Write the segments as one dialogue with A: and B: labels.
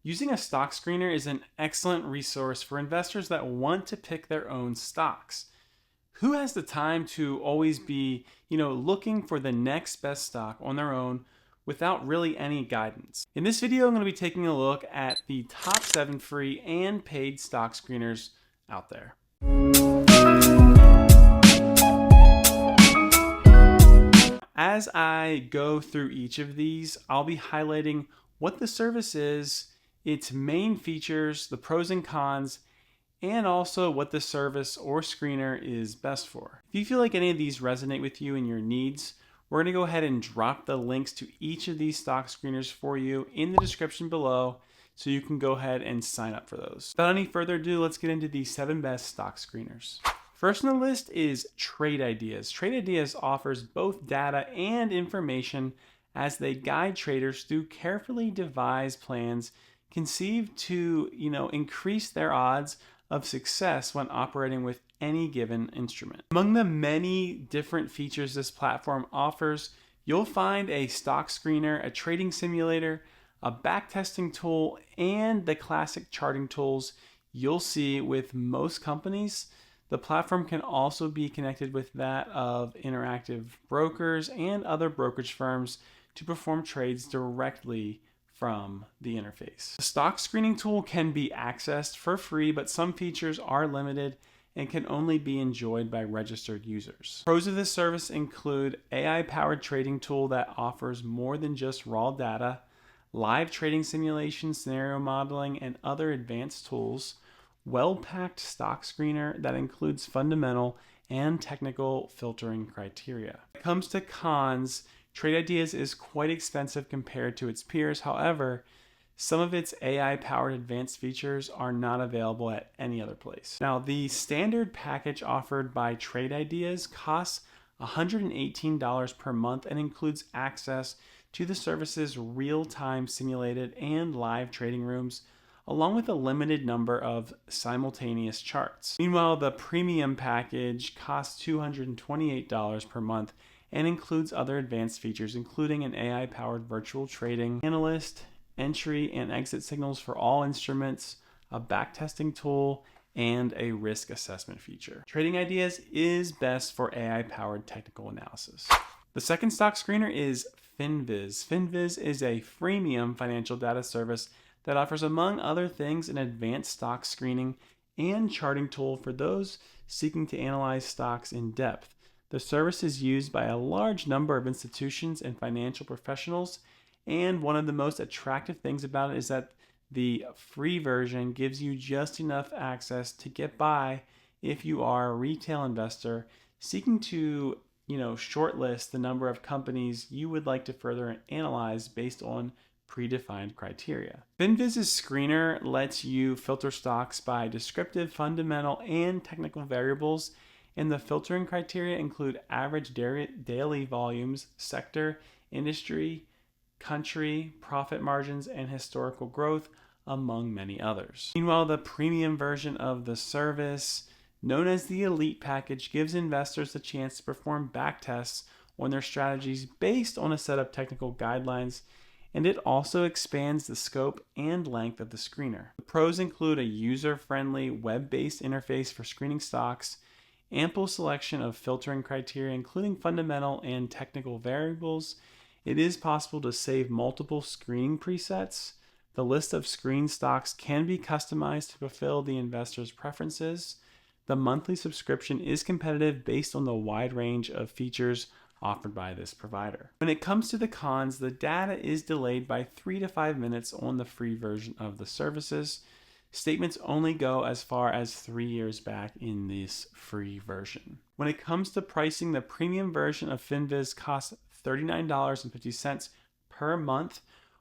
A: Using a stock screener is an excellent resource for investors that want to pick their own stocks. Who has the time to always be, looking for the next best stock on their own without really any guidance? In this video, I'm going to be taking a look at the top 7 free and paid stock screeners out there. As I go through each of these, I'll be highlighting what the service is, its main features, the pros and cons, and also what the service or screener is best for. If you feel like any of these resonate with you and your needs, we're going to go ahead and drop the links to each of these stock screeners for you in the description below so you can go ahead and sign up for those. Without any further ado, let's get into the 7 best stock screeners. First on the list is Trade Ideas. Trade Ideas offers both data and information as they guide traders through carefully devised plans conceived to, increase their odds of success when operating with any given instrument. Among the many different features this platform offers, you'll find a stock screener, a trading simulator, a backtesting tool, and the classic charting tools you'll see with most companies. The platform can also be connected with that of interactive brokers and other brokerage firms to perform trades directly from the interface. The stock screening tool can be accessed for free, but some features are limited and can only be enjoyed by registered users. Pros of this service include AI-powered trading tool that offers more than just raw data, live trading simulation, scenario modeling, and other advanced tools, well-packed stock screener that includes fundamental and technical filtering criteria. When it comes to cons, Trade Ideas is quite expensive compared to its peers. However, some of its AI-powered advanced features are not available at any other place. Now, the standard package offered by Trade Ideas costs $118 per month and includes access to the service's real-time simulated and live trading rooms, along with a limited number of simultaneous charts. Meanwhile, the premium package costs $228 per month and includes other advanced features, including an AI-powered virtual trading analyst, entry and exit signals for all instruments, a backtesting tool, and a risk assessment feature. Trading Ideas is best for AI-powered technical analysis. The second stock screener is FinViz. FinViz is a freemium financial data service that offers, among other things, an advanced stock screening and charting tool for those seeking to analyze stocks in depth. The service is used by a large number of institutions and financial professionals, and one of the most attractive things about it is that the free version gives you just enough access to get by if you are a retail investor seeking to, shortlist the number of companies you would like to further analyze based on predefined criteria. FinViz's screener lets you filter stocks by descriptive, fundamental, and technical variables, and the filtering criteria include average daily volumes, sector, industry, country, profit margins, and historical growth, among many others. Meanwhile, the premium version of the service, known as the Elite Package, gives investors the chance to perform backtests on their strategies based on a set of technical guidelines, and it also expands the scope and length of the screener. The pros include a user-friendly web-based interface for screening stocks, ample selection of filtering criteria, including fundamental and technical variables. It is possible to save multiple screening presets. The list of screen stocks can be customized to fulfill the investor's preferences. The monthly subscription is competitive based on the wide range of features offered by this provider. When it comes to the cons, the data is delayed by 3 to 5 minutes on the free version of the services. Statements only go as far as 3 years back in this free version. When it comes to pricing, the premium version of FinViz costs $39.50 per month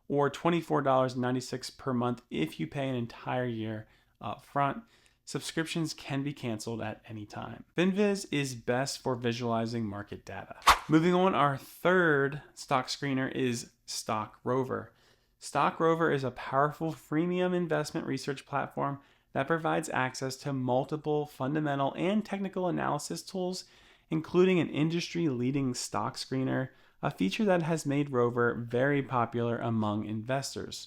A: or $24.96 per month if you pay an entire year up front. Subscriptions can be canceled at any time. FinViz is best for visualizing market data. Moving on, our third stock screener is Stock Rover. Stock Rover is a powerful freemium investment research platform that provides access to multiple fundamental and technical analysis tools, including an industry-leading stock screener, a feature that has made Rover very popular among investors.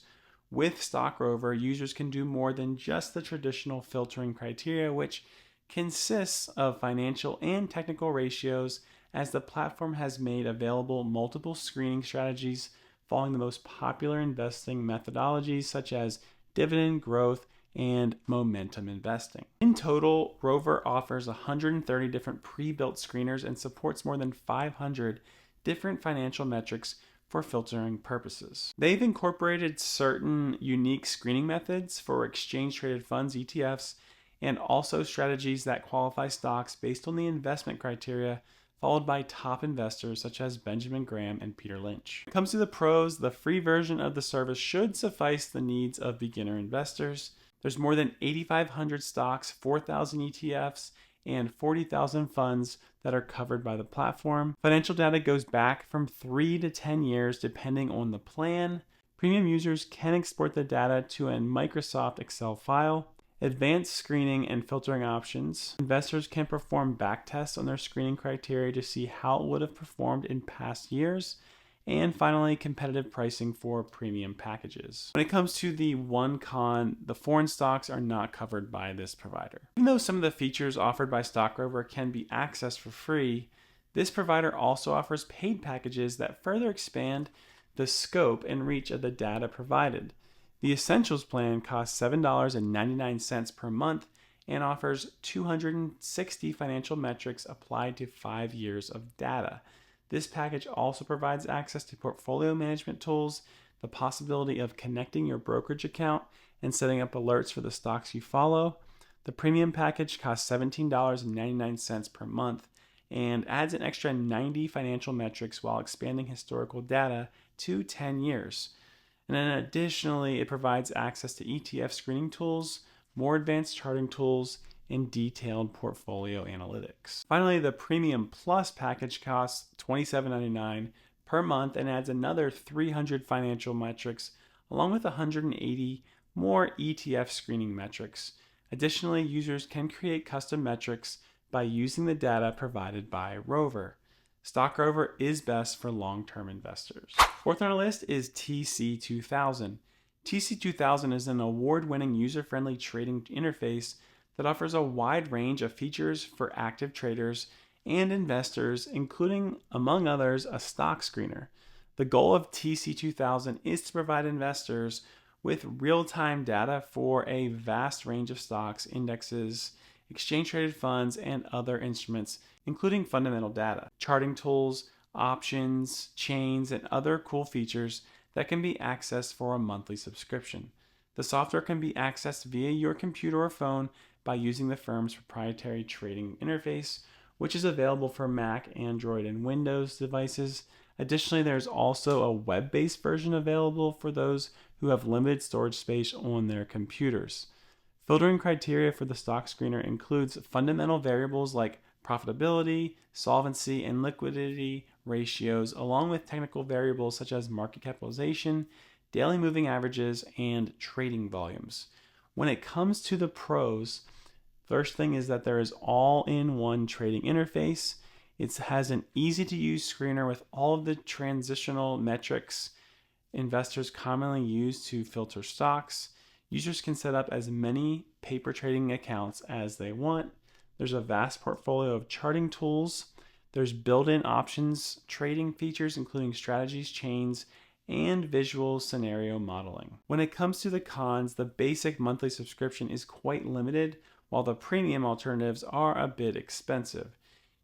A: With StockRover, users can do more than just the traditional filtering criteria, which consists of financial and technical ratios, as the platform has made available multiple screening strategies following the most popular investing methodologies such as dividend growth and momentum investing. In total, Rover offers 130 different pre-built screeners and supports more than 500 different financial metrics for filtering purposes. They've incorporated certain unique screening methods for exchange traded funds, ETFs, and also strategies that qualify stocks based on the investment criteria followed by top investors such as Benjamin Graham and Peter Lynch. When it comes to the pros, the free version of the service should suffice the needs of beginner investors. There's more than 8,500 stocks, 4,000 ETFs, and 40,000 funds that are covered by the platform. Financial data goes back from 3 to 10 years depending on the plan. Premium users can export the data to a Microsoft Excel file. Advanced screening and filtering options. Investors can perform backtests on their screening criteria to see how it would have performed in past years. And finally, competitive pricing for premium packages. When it comes to the one con, the foreign stocks are not covered by this provider. Even though some of the features offered by StockRover can be accessed for free, this provider also offers paid packages that further expand the scope and reach of the data provided. The Essentials plan costs $7.99 per month and offers 260 financial metrics applied to 5 years of data. This package also provides access to portfolio management tools, the possibility of connecting your brokerage account and setting up alerts for the stocks you follow. The premium package costs $17.99 per month and adds an extra 90 financial metrics while expanding historical data to 10 years. And then additionally, it provides access to ETF screening tools, more advanced charting tools, and detailed portfolio analytics. Finally, the Premium Plus package costs $27.99 per month and adds another 300 financial metrics along with 180 more ETF screening metrics. Additionally, users can create custom metrics by using the data provided by Rover. StockRover is best for long-term investors. Fourth on our list is TC2000. TC2000 is an award-winning user-friendly trading interface that offers a wide range of features for active traders and investors, including, among others, a stock screener. The goal of TC2000 is to provide investors with real-time data for a vast range of stocks, indexes, exchange-traded funds, and other instruments, including fundamental data, charting tools, options, chains, and other cool features that can be accessed for a monthly subscription. The software can be accessed via your computer or phone by using the firm's proprietary trading interface, which is available for Mac, Android, and Windows devices. Additionally, there's also a web-based version available for those who have limited storage space on their computers. Filtering criteria for the stock screener includes fundamental variables like profitability, solvency, and liquidity ratios, along with technical variables such as market capitalization, daily moving averages, and trading volumes. When it comes to the pros, first thing is that there is all-in-one trading interface. It has an easy-to-use screener with all of the transitional metrics investors commonly use to filter stocks. Users can set up as many paper trading accounts as they want. There's a vast portfolio of charting tools. There's built-in options trading features, including strategies, chains, and visual scenario modeling. When it comes to the cons, the basic monthly subscription is quite limited, while the premium alternatives are a bit expensive.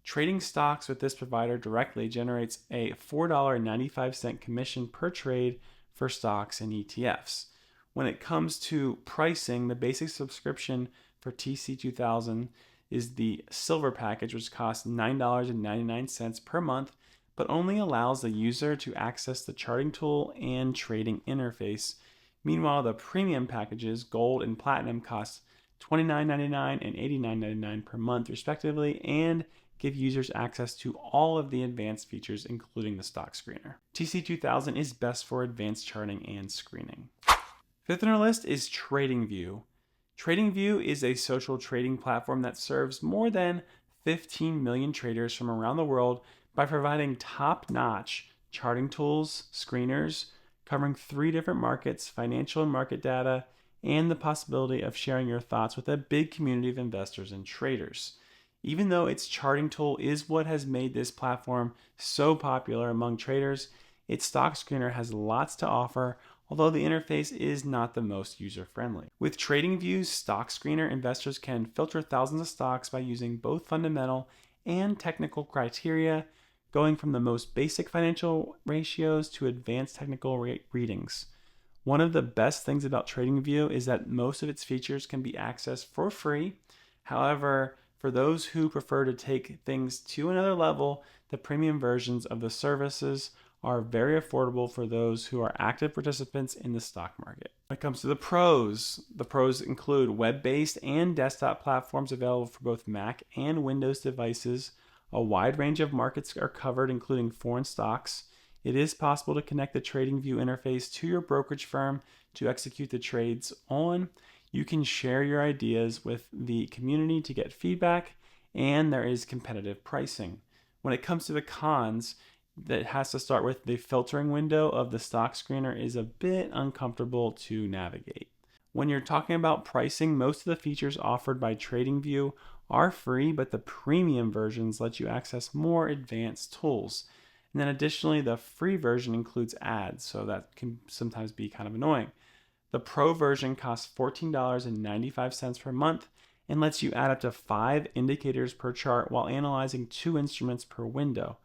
A: Trading stocks with this provider directly generates a $4.95 commission per trade for stocks and ETFs. When it comes to pricing, the basic subscription for TC2000 is the Silver package, which costs $9.99 per month, but only allows the user to access the charting tool and trading interface. Meanwhile, the premium packages, Gold and Platinum, cost $29.99 and $89.99 per month, respectively, and give users access to all of the advanced features, including the stock screener. TC2000 is best for advanced charting and screening. Fifth on our list is TradingView. TradingView is a social trading platform that serves more than 15 million traders from around the world by providing top-notch charting tools, screeners, covering 3 different markets: financial and market data, and the possibility of sharing your thoughts with a big community of investors and traders. Even though its charting tool is what has made this platform so popular among traders, its stock screener has lots to offer, although the interface is not the most user-friendly. With TradingView's stock screener, investors can filter thousands of stocks by using both fundamental and technical criteria, going from the most basic financial ratios to advanced technical readings. One of the best things about TradingView is that most of its features can be accessed for free. However, for those who prefer to take things to another level, the premium versions of the services are very affordable for those who are active participants in the stock market. When it comes to the pros include web-based and desktop platforms available for both Mac and Windows devices. A wide range of markets are covered, including foreign stocks. It is possible to connect the TradingView interface to your brokerage firm to execute the trades on. You can share your ideas with the community to get feedback, and there is competitive pricing. When it comes to the cons, that has to start with the filtering window of the stock screener is a bit uncomfortable to navigate. When you're talking about pricing, most of the features offered by TradingView are free, but the premium versions let you access more advanced tools. And then additionally, the free version includes ads, so that can sometimes be kind of annoying. The Pro version costs $14.95 per month and lets you add up to 5 indicators per chart while analyzing 2 instruments per window.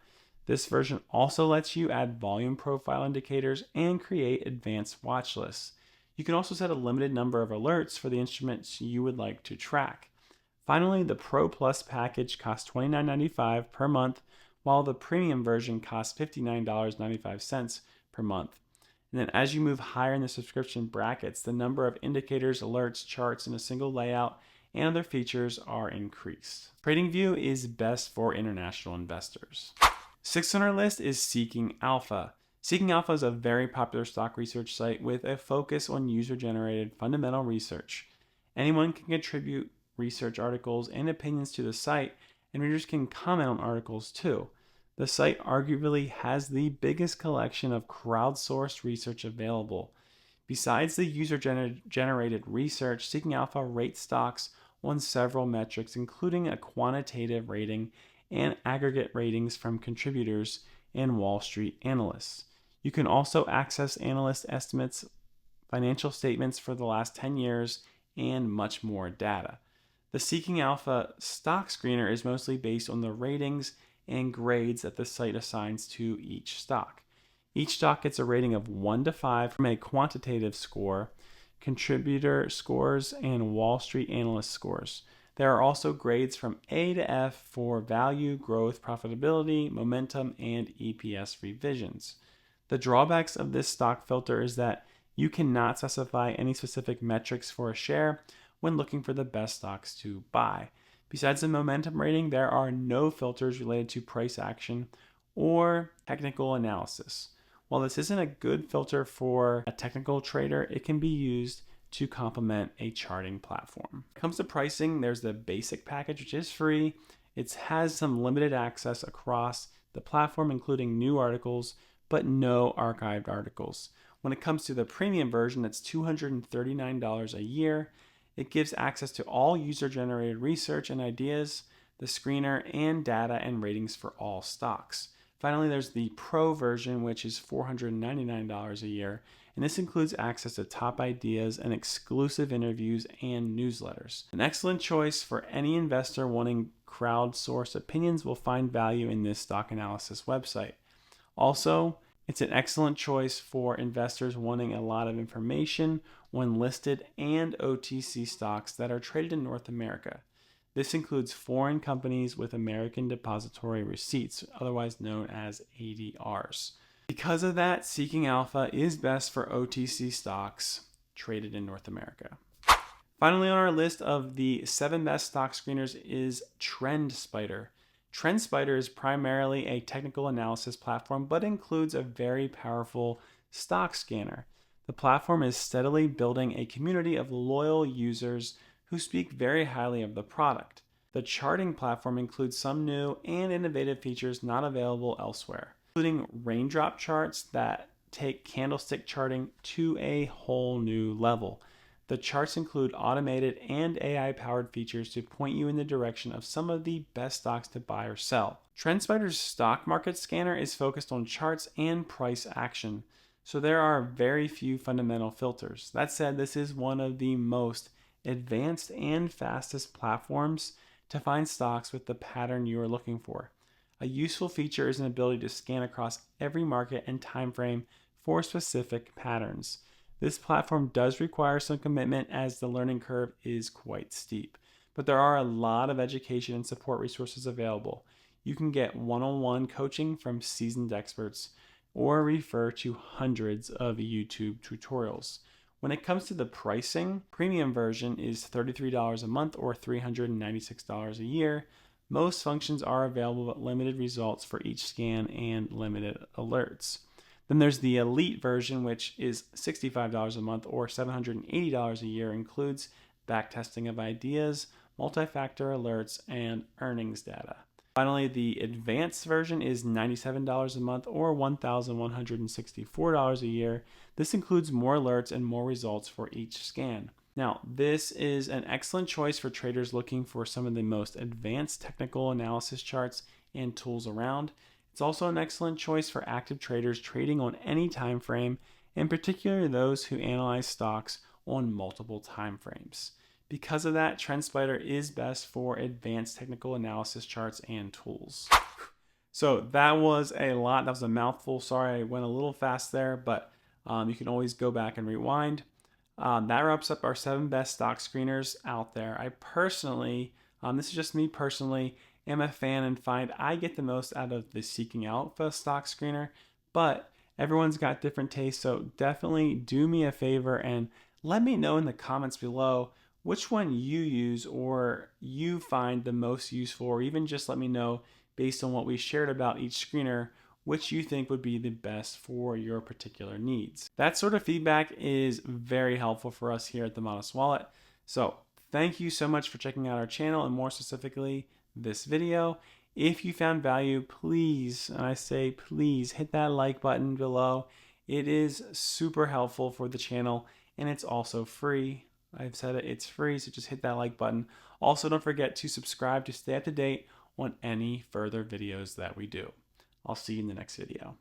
A: This version also lets you add volume profile indicators and create advanced watch lists. You can also set a limited number of alerts for the instruments you would like to track. Finally, the Pro Plus package costs $29.95 per month, while the premium version costs $59.95 per month. And then as you move higher in the subscription brackets, the number of indicators, alerts, charts in a single layout, and other features are increased. TradingView is best for international investors. 6th on our list is Seeking Alpha. Seeking Alpha is a very popular stock research site with a focus on user-generated fundamental research. Anyone can contribute research articles and opinions to the site, and readers can comment on articles too. The site arguably has the biggest collection of crowdsourced research available. Besides the user-generated research, Seeking Alpha rates stocks on several metrics, including a quantitative rating and aggregate ratings from contributors and Wall Street analysts. You can also access analyst estimates, financial statements for the last 10 years, and much more data. The Seeking Alpha stock screener is mostly based on the ratings and grades that the site assigns to each stock. Each stock gets a rating of 1 to 5 from a quantitative score, contributor scores, and Wall Street analyst scores. There are also grades from A to F for value, growth, profitability, momentum, and EPS revisions. The drawbacks of this stock filter is that you cannot specify any specific metrics for a share when looking for the best stocks to buy. Besides the momentum rating, there are no filters related to price action or technical analysis. While this isn't a good filter for a technical trader, it can be used to complement a charting platform. When it comes to pricing, there's the basic package, which is free. It has some limited access across the platform, including new articles, but no archived articles. When it comes to the premium version, it's $239 a year. It gives access to all user-generated research and ideas, the screener, and data and ratings for all stocks. Finally, there's the Pro version, which is $499 a year, and this includes access to top ideas and exclusive interviews and newsletters. An excellent choice for any investor wanting crowdsourced opinions will find value in this stock analysis website. Also, it's an excellent choice for investors wanting a lot of information on listed and OTC stocks that are traded in North America. This includes foreign companies with American depository receipts, otherwise known as ADRs. Because of that, Seeking Alpha is best for OTC stocks traded in North America. Finally, on our list of the 7 best stock screeners is TrendSpider. TrendSpider is primarily a technical analysis platform, but includes a very powerful stock scanner. The platform is steadily building a community of loyal users who speak very highly of the product. The charting platform includes some new and innovative features not available elsewhere, including raindrop charts that take candlestick charting to a whole new level. The charts include automated and AI powered features to point you in the direction of some of the best stocks to buy or sell. TrendSpider's stock market scanner is focused on charts and price action, so there are very few fundamental filters. That said, this is one of the most advanced and fastest platforms to find stocks with the pattern you are looking for. A useful feature is an ability to scan across every market and time frame for specific patterns. This platform does require some commitment as the learning curve is quite steep, but there are a lot of education and support resources available. You can get one-on-one coaching from seasoned experts or refer to hundreds of YouTube tutorials. When it comes to the pricing, premium version is $33 a month or $396 a year. Most functions are available but limited results for each scan and limited alerts. Then there's the elite version, which is $65 a month or $780 a year, includes backtesting of ideas, multi-factor alerts, and earnings data. Finally, the advanced version is $97 a month or $1,164 a year. This includes more alerts and more results for each scan. Now, this is an excellent choice for traders looking for some of the most advanced technical analysis charts and tools around. It's also an excellent choice for active traders trading on any time frame, and particularly those who analyze stocks on multiple time frames. Because of that, TrendSpider is best for advanced technical analysis charts and tools. So that was a lot. That was a mouthful. Sorry, I went a little fast there, but you can always go back and rewind. That wraps up our 7 best stock screeners out there. I personally, this is just me personally, am a fan and find I get the most out of the Seeking Alpha stock screener, but everyone's got different tastes, so definitely do me a favor and let me know in the comments below which one you use or you find the most useful, or even just let me know based on what we shared about each screener which you think would be the best for your particular needs. That sort of feedback is very helpful for us here at the Modest Wallet. So thank you so much for checking out our channel, and more specifically this video. If you found value, please, and I say please, hit that like button below. It is super helpful for the channel, and it's also free. I've said it, it's free, so just hit that like button. Also, don't forget to subscribe to stay up to date on any further videos that we do. I'll see you in the next video.